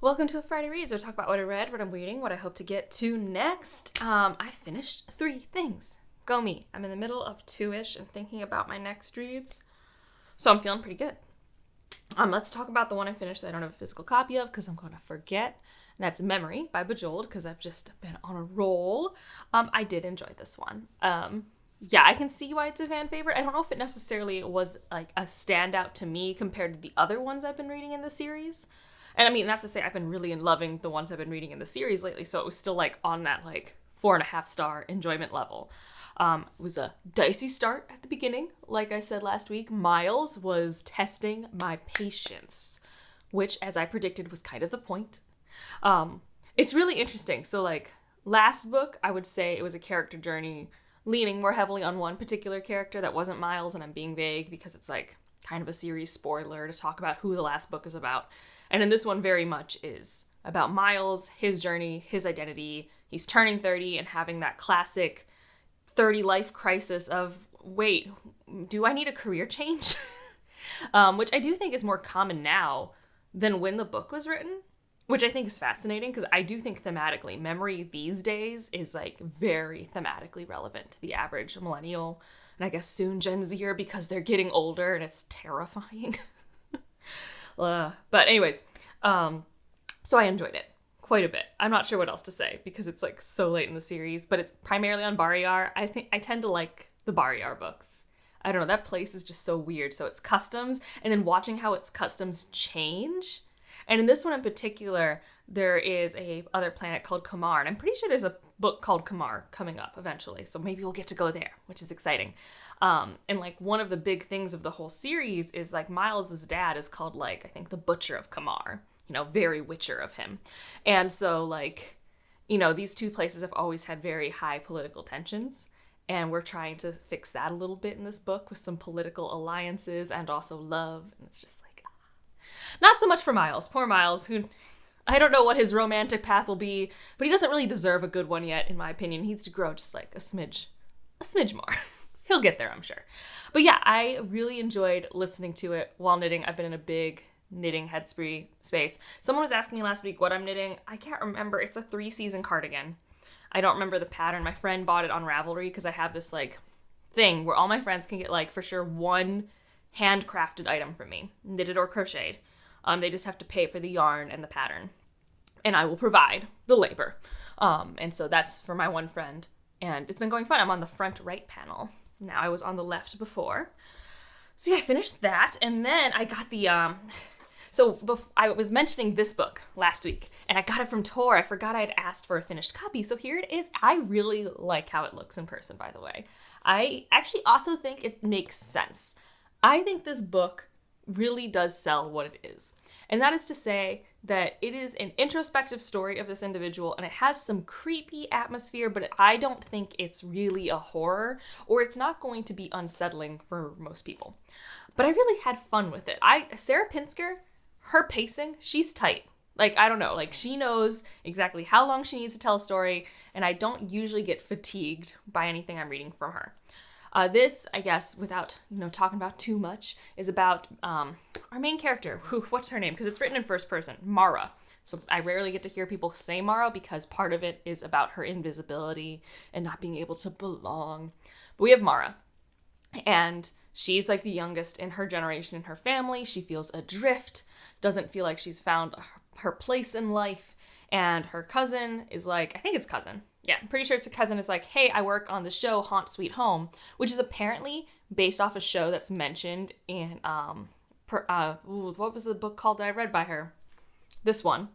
Welcome to a Friday Reads, where I talk about what I read, what I'm reading, what I hope to get to next. I finished 3 things. Go me. I'm in the middle of 2-ish and thinking about my next reads. So I'm feeling pretty good. Let's talk about the one I finished that I don't have a physical copy of because I'm going to forget. And that's Memory by Bejeweled because I've just been on a roll. I did enjoy this one. Yeah, I can see why it's a fan favorite. I don't know if it necessarily was like a standout to me compared to the other ones I've been reading in the series. And I mean, that's to say I've been really loving the ones I've been reading in the series lately, so it was still like on that like 4.5 star enjoyment level. It was a dicey start at the beginning. Like I said last week, Miles was testing my patience, which, as I predicted, was kind of the point. It's really interesting. So like last book, I would say it was a character journey leaning more heavily on one particular character that wasn't Miles, and I'm being vague because it's like kind of a series spoiler to talk about who the last book is about. And in this one very much is about Miles, his journey, his identity. He's turning 30 and having that classic 30 life crisis of, wait, do I need a career change? Which I do think is more common now than when the book was written, which I think is fascinating because I do think thematically, Memory these days is like very thematically relevant to the average millennial, and I guess soon Gen Zer because they're getting older and it's terrifying. But anyways, so I enjoyed it quite a bit. I'm not sure what else to say because it's like so late in the series, but it's primarily on Bariyar. I think I tend to like the Bariyar books. I don't know, that place is just so weird. So it's customs, and then watching how its customs change. And in this one in particular, there is a other planet called Kamar, and I'm pretty sure there's a book called Kamar coming up eventually. So maybe we'll get to go there, which is exciting. And like one of the big things of the whole series is like Miles's dad is called like, I think the Butcher of Kamar, you know, very Witcher of him. And so like, you know, these two places have always had very high political tensions, and we're trying to fix that a little bit in this book with some political alliances and also love. And it's just like, not so much for Miles. Poor Miles, who I don't know what his romantic path will be, but he doesn't really deserve a good one yet, in my opinion. He needs to grow just like a smidge more. He'll get there, I'm sure. But yeah, I really enjoyed listening to it while knitting. I've been in a big knitting head space. Someone was asking me last week what I'm knitting. I can't remember. It's a 3-season cardigan. I don't remember the pattern. My friend bought it on Ravelry because I have this like thing where all my friends can get like for sure one handcrafted item from me, knitted or crocheted. They just have to pay for the yarn and the pattern, and I will provide the labor. And so that's for my one friend, and it's been going fun. I'm on the front right panel. Now I was on the left before. So yeah, I finished that, and then I got the, I was mentioning this book last week, and I got it from Tor. I forgot I had asked for a finished copy, so here it is. I really like how it looks in person, by the way. I actually also think it makes sense. I think this book really does sell what it is. And that is to say that it is an introspective story of this individual, and it has some creepy atmosphere, but I don't think it's really a horror, or it's not going to be unsettling for most people. But I really had fun with it. Sarah Pinsker, her pacing, she's tight. Like, I don't know, like she knows exactly how long she needs to tell a story, and I don't usually get fatigued by anything I'm reading from her. This, I guess, without, talking about too much, is about our main character. What's her name? Because it's written in first person. Mara. So I rarely get to hear people say Mara because part of it is about her invisibility and not being able to belong. But we have Mara. And she's like the youngest in her generation in her family. She feels adrift, doesn't feel like she's found her place in life. And her cousin is like, I think it's cousin. Yeah, I'm pretty sure it's her cousin is like, hey, I work on the show Haunt Sweet Home, which is apparently based off a show that's mentioned in, what was the book called that I read by her? This one.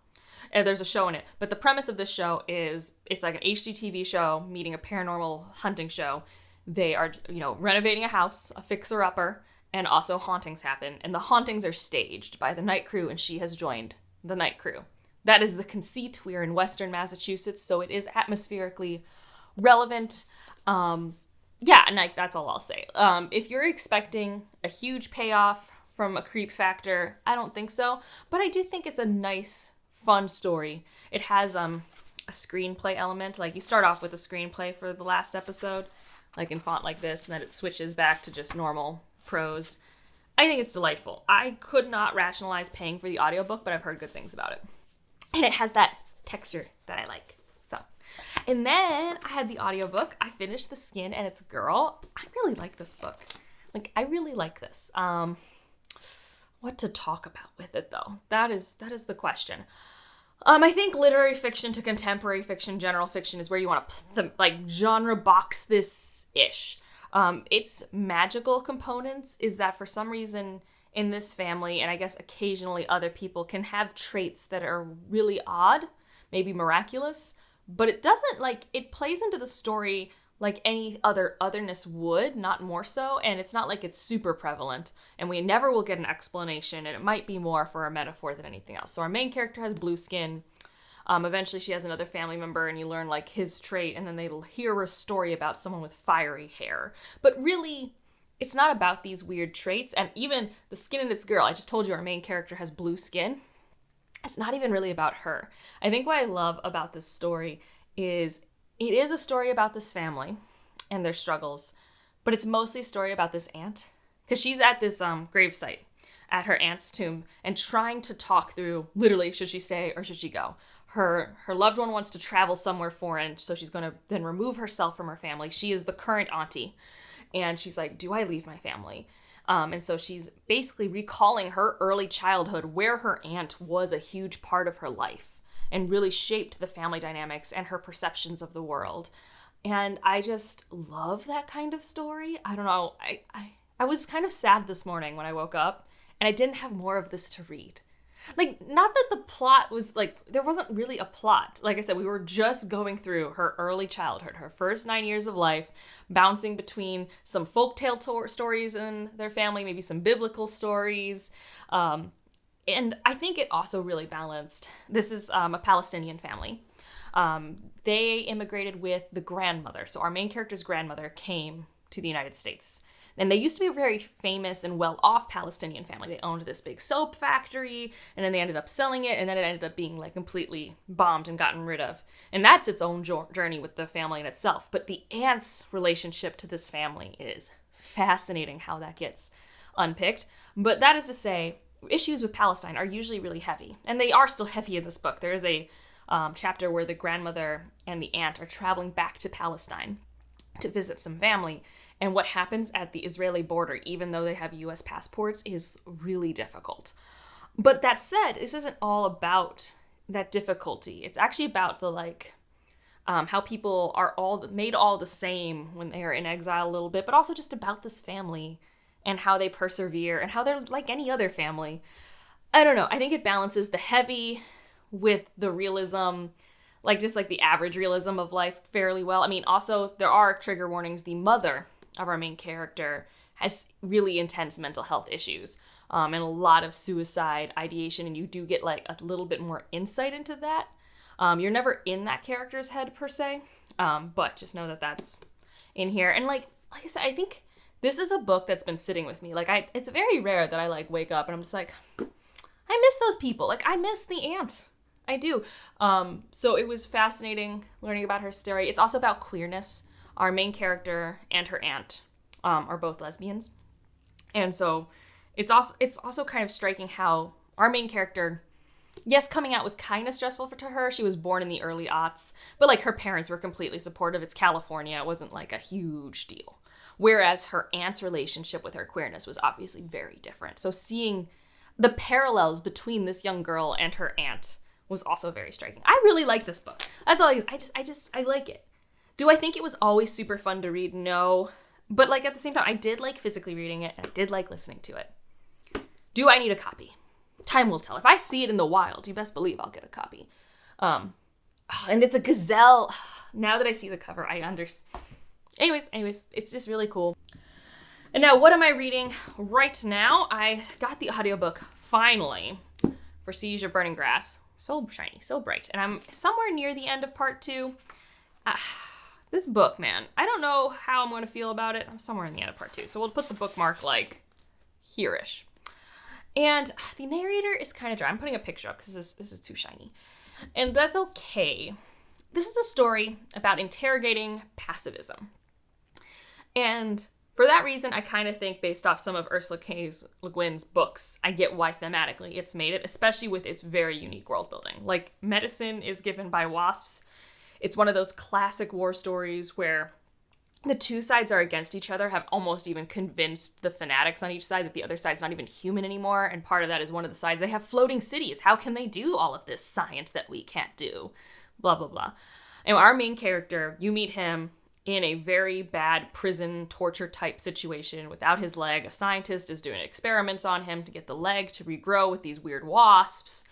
There's a show in it. But the premise of this show is it's like an HGTV show meeting a paranormal hunting show. They are, renovating a house, a fixer-upper, and also hauntings happen. And the hauntings are staged by the night crew, and she has joined the night crew. That is the conceit. We are in Western Massachusetts, so it is atmospherically relevant. And that's all I'll say. If you're expecting a huge payoff from a creep factor, I don't think so. But I do think it's a nice, fun story. It has a screenplay element. Like, you start off with a screenplay for the last episode, like in font like this, and then it switches back to just normal prose. I think it's delightful. I could not rationalize paying for the audiobook, but I've heard good things about it. And it has that texture that I like. So, and then I had the audiobook. I finished The Skin and Its Girl. I really like this book. Like, I really like this. What to talk about with it, though? That is the question. I think literary fiction to contemporary fiction, general fiction, is where you want to genre box this-ish. Its magical components is that for some reason in this family, and I guess occasionally other people, can have traits that are really odd, maybe miraculous, but it doesn't, it plays into the story like any other otherness would, not more so, and it's not like it's super prevalent, and we never will get an explanation, and it might be more for a metaphor than anything else. So our main character has blue skin. Eventually she has another family member, and you learn, his trait, and then they'll hear a story about someone with fiery hair. But really, it's not about these weird traits, and even The Skin and Its Girl, I just told you our main character has blue skin. It's not even really about her. I think what I love about this story is it is a story about this family and their struggles, but it's mostly a story about this aunt. Because she's at this gravesite at her aunt's tomb and trying to talk through, literally, should she stay or should she go? Her loved one wants to travel somewhere foreign, so she's going to then remove herself from her family. She is the current auntie. And she's like, do I leave my family? And so she's basically recalling her early childhood where her aunt was a huge part of her life and really shaped the family dynamics and her perceptions of the world. And I just love that kind of story. I don't know. I was kind of sad this morning when I woke up and I didn't have more of this to read. Not that the plot was, there wasn't really a plot. Like I said, we were just going through her early childhood, her first 9 years of life, bouncing between some folktale stories in their family, maybe some biblical stories. And I think it also really balanced. This is a Palestinian family. They immigrated with the grandmother. So our main character's grandmother came to the United States. And they used to be a very famous and well-off Palestinian family. They owned this big soap factory, and then they ended up selling it, and then it ended up being completely bombed and gotten rid of. And that's its own journey with the family in itself. But the aunt's relationship to this family is fascinating, how that gets unpicked. But that is to say, issues with Palestine are usually really heavy, and they are still heavy in this book. There is a chapter where the grandmother and the aunt are traveling back to Palestine to visit some family. And what happens at the Israeli border, even though they have U.S. passports, is really difficult. But that said, this isn't all about that difficulty. It's actually about the, how people are all made all the same when they are in exile a little bit, but also just about this family and how they persevere and how they're like any other family. I don't know. I think it balances the heavy with the realism, just the average realism of life fairly well. I mean, also, there are trigger warnings. The mother of our main character has really intense mental health issues and a lot of suicide ideation, and you do get a little bit more insight into that. You're never in that character's head per se, but just know that that's in here. And like I said, I think this is a book that's been sitting with me. It's very rare that I wake up and I'm just I miss those people. I miss the aunt. I do. So it was fascinating learning about her story. It's also about queerness. Our main character and her aunt are both lesbians. And so it's also kind of striking how our main character, yes, coming out was kind of stressful to her. She was born in the early aughts, but her parents were completely supportive. It's California. It wasn't a huge deal. Whereas her aunt's relationship with her queerness was obviously very different. So seeing the parallels between this young girl and her aunt was also very striking. I really like this book. That's all. I like it. Do I think it was always super fun to read? No. But at the same time, I did like physically reading it, and I did like listening to it. Do I need a copy? Time will tell. If I see it in the wild, you best believe I'll get a copy. And it's a gazelle. Now that I see the cover, I understand. Anyways, it's just really cool. And now, what am I reading right now? I got the audiobook, finally, for Siege of Burning Grass. So shiny, so bright. And I'm somewhere near the end of part 2. This book, man, I don't know how I'm going to feel about it. I'm somewhere in the end of part 2. So we'll put the bookmark here-ish. And the narrator is kind of dry. I'm putting a picture up because this is too shiny. And that's okay. This is a story about interrogating pacifism. And For that reason, I kind of think, based off some of Ursula Le Guin's books, I get why thematically it's made it, especially with its very unique world building. Like, medicine is given by wasps. It's one of those classic war stories where the two sides are against each other, have almost even convinced the fanatics on each side that the other side's not even human anymore. And part of that is one of the sides, they have floating cities. How can they do all of this science that we can't do? Blah, blah, blah. And our main character, you meet him in a very bad prison torture type situation without his leg. A scientist is doing experiments on him to get the leg to regrow with these weird wasps.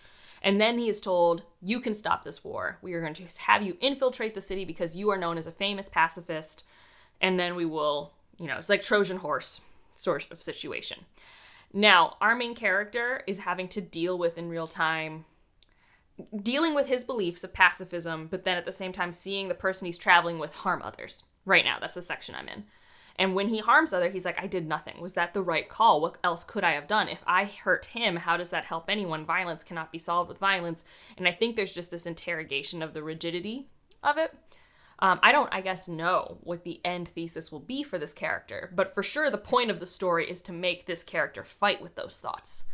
And then he is told, you can stop this war. We are going to have you infiltrate the city because you are known as a famous pacifist. And then we will, it's like Trojan horse sort of situation. Now, our main character is having to deal with in real time, dealing with his beliefs of pacifism, but then at the same time seeing the person he's traveling with harm others. Right now, that's the section I'm in. And when he harms others, he's like, I did nothing. Was that the right call? What else could I have done? If I hurt him, how does that help anyone? Violence cannot be solved with violence. And I think there's just this interrogation of the rigidity of it. I don't, know what the end thesis will be for this character, but for sure the point of the story is to make this character fight with those thoughts.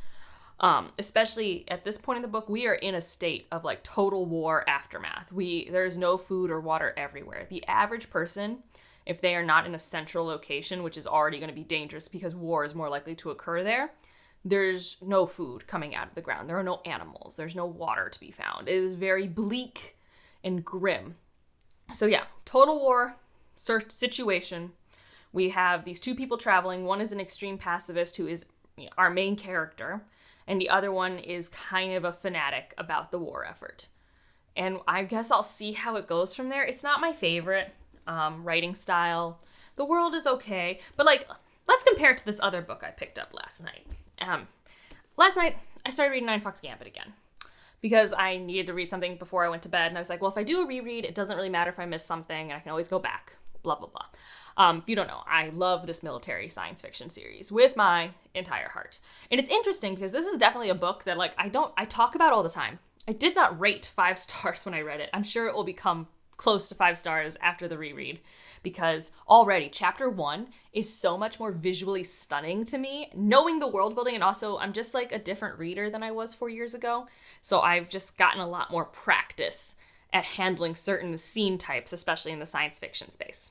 Especially at this point in the book, we are in a state of like total war aftermath. There's no food or water everywhere. The average person, if they are not in a central location, which is already going to be dangerous because war is more likely to occur there, there's no food coming out of the ground. There are no animals. There's no water to be found. It is very bleak and grim. So yeah, total war situation. We have these two people traveling. One is an extreme pacifist who is our main character, and the other one is kind of a fanatic about the war effort. And I guess I'll see how it goes from there. It's not my favorite writing style. The world is okay, but let's compare it to this other book I picked up last night. Last night, I started reading Ninefox Gambit again, because I needed to read something before I went to bed. And I was like, well, if I do a reread, it doesn't really matter if I miss something, and I can always go back, blah, blah, blah. If you don't know, I love this military science fiction series with my entire heart. And it's interesting because this is definitely a book that I talk about all the time. I did not rate 5 stars when I read it. I'm sure it will become close to 5 stars after the reread, because already chapter 1 is so much more visually stunning to me, knowing the world building. And also I'm just like a different reader than I was 4 years ago. So I've just gotten a lot more practice at handling certain scene types, especially in the science fiction space.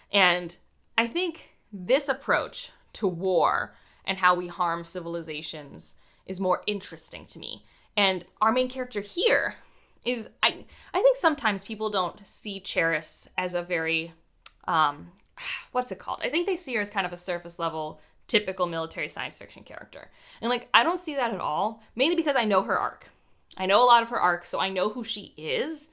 And I think this approach to war and how we harm civilizations is more interesting to me. And our main character here is, I think sometimes people don't see Cheris as a very, what's it called? I think they see her as kind of a surface level, typical military science fiction character. And I don't see that at all, mainly because I know her arc. I know a lot of her arc, so I know who she is.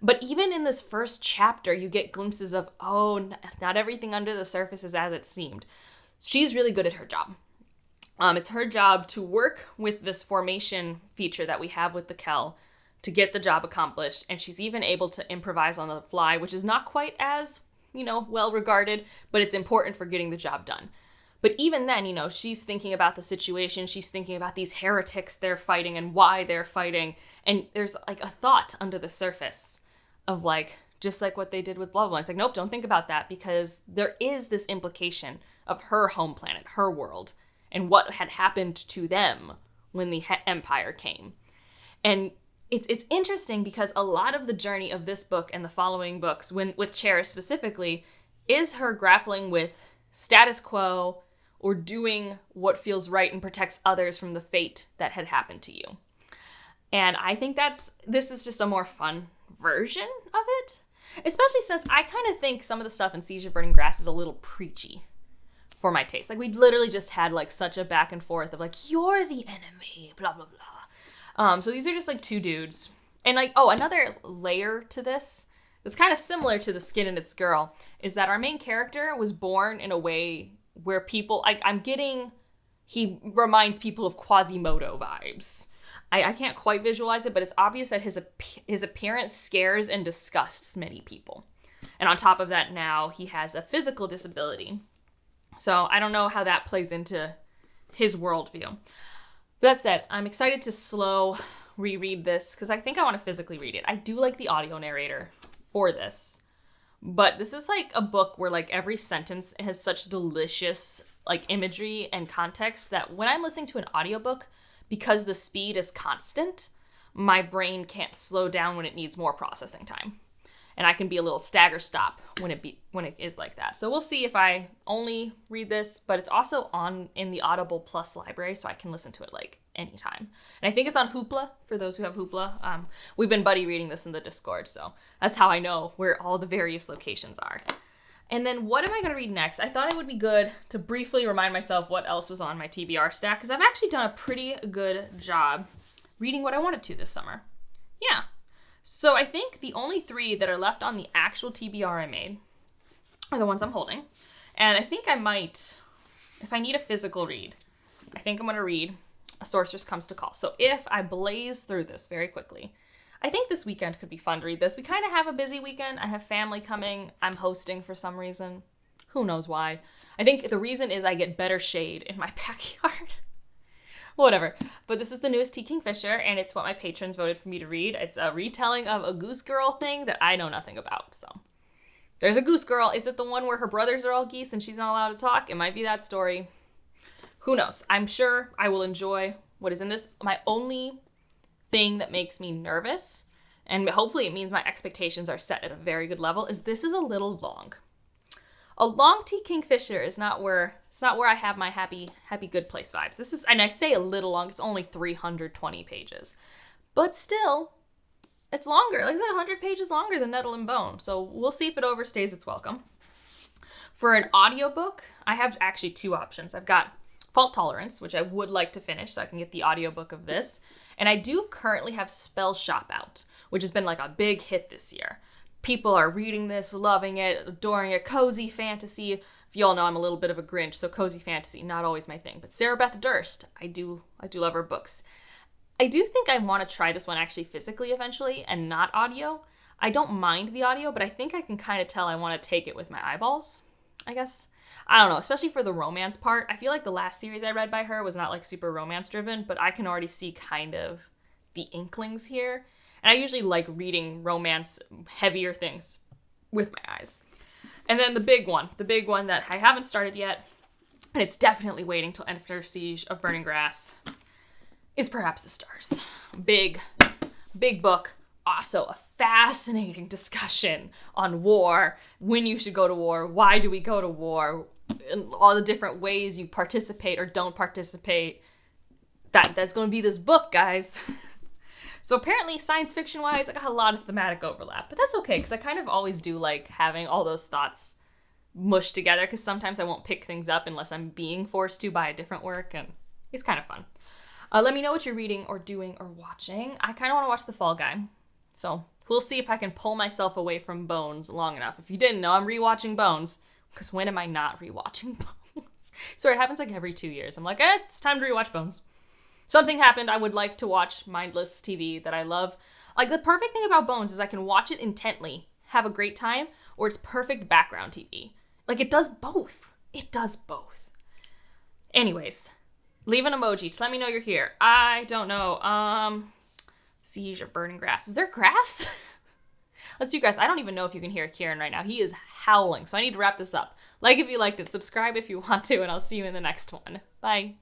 But even in this first chapter, you get glimpses of, not everything under the surface is as it seemed. She's really good at her job. It's her job to work with this formation feature that we have with the Kell to get the job accomplished. And she's even able to improvise on the fly, which is not quite as, well regarded, but it's important for getting the job done. But even then, she's thinking about the situation. She's thinking about these heretics they're fighting and why they're fighting. And there's a thought under the surface of just like what they did with blah, blah, blah. It's nope, don't think about that, because there is this implication of her home planet, her world, and what had happened to them when the Empire came. And it's interesting because a lot of the journey of this book and the following books, with Cheris specifically, is her grappling with status quo or doing what feels right and protects others from the fate that had happened to you. And I think this is just a more fun version of it, especially since I kind of think some of the stuff in Siege of Burning Grass is a little preachy for my taste. We literally just had such a back and forth of you're the enemy, blah, blah, blah. So these are just 2 dudes. And another layer to this that's kind of similar to The Skin and Its Girl is that our main character was born in a way where people, he reminds people of Quasimodo vibes. I can't quite visualize it, but it's obvious that his appearance scares and disgusts many people. And on top of that, now he has a physical disability. So I don't know how that plays into his worldview. That said, I'm excited to slow reread this because I think I want to physically read it. I do like the audio narrator for this, But this is like a book where like every sentence has such delicious like imagery and context that when I'm listening to an audiobook, because the speed is constant, my brain can't slow down when it needs more processing time. And I can be a little stagger stop when it is like that. So we'll see if I only read this, but it's also in the Audible Plus library, so I can listen to it like anytime. And I think it's on Hoopla, for those who have Hoopla. We've been buddy reading this in the Discord, so that's how I know where all the various locations are. And then what am I going to read next? I thought it would be good to briefly remind myself what else was on my TBR stack, because I've actually done a pretty good job reading what I wanted to this summer. Yeah. So I think the only 3 that are left on the actual TBR I made are the ones I'm holding. And I think I might, if I need a physical read, I think I'm going to read A Sorceress Comes to Call. So if I blaze through this very quickly, I think this weekend could be fun to read this. We kind of have a busy weekend. I have family coming. I'm hosting for some reason. Who knows why? I think the reason is I get better shade in my backyard. Whatever. But this is the newest T. Kingfisher, and it's what my patrons voted for me to read. It's a retelling of a Goose Girl thing that I know nothing about. So there's a Goose Girl. Is it the one where her brothers are all geese and she's not allowed to talk? It might be that story. Who knows? I'm sure I will enjoy what is in this. My only thing that makes me nervous, and hopefully it means my expectations are set at a very good level, is this is a little long. A long T. Kingfisher is not where I have my happy good place vibes. This is, and I say a little long, it's only 320 pages. But still, it's longer. Like I said, 100 pages longer than Nettle and Bone. So we'll see if it overstays its welcome. For an audiobook, I have actually 2 options. I've got Fault Tolerance, which I would like to finish so I can get the audiobook of this. And I do currently have Spell Shop out, which has been like a big hit this year. People are reading this, loving it, adoring it. Cozy fantasy. If you all know, I'm a little bit of a Grinch, so cozy fantasy, not always my thing. But Sarah Beth Durst, I do love her books. I do think I want to try this one actually physically eventually and not audio. I don't mind the audio, but I think I can kind of tell I want to take it with my eyeballs, I guess. I don't know, especially for the romance part. I feel like the last series I read by her was not like super romance driven, but I can already see kind of the inklings here. And I usually like reading romance, heavier things with my eyes. And then the big one that I haven't started yet, and it's definitely waiting till after Siege of Burning Grass, is Perhaps the Stars. Big book. Also a fascinating discussion on war, when you should go to war, why do we go to war, and all the different ways you participate or don't participate. That's going to be this book, guys. So apparently, science fiction-wise, I got a lot of thematic overlap. But that's okay, because I kind of always do like having all those thoughts mushed together, because sometimes I won't pick things up unless I'm being forced to by a different work, and it's kind of fun. Let me know what you're reading or doing or watching. I kind of want to watch The Fall Guy. So we'll see if I can pull myself away from Bones long enough. If you didn't know, I'm rewatching Bones, because when am I not rewatching Bones? So it happens like every 2 years. I'm like, it's time to rewatch Bones. Something happened. I would like to watch mindless TV that I love. Like, the perfect thing about Bones is I can watch it intently, have a great time, or it's perfect background TV. Like, it does both. It does both. Anyways, leave an emoji to let me know you're here. I don't know. Siege of Burning Grass. Is there grass? Let's do grass. I don't even know if you can hear Kieran right now. He is howling, so I need to wrap this up. Like if you liked it, subscribe if you want to, and I'll see you in the next one. Bye.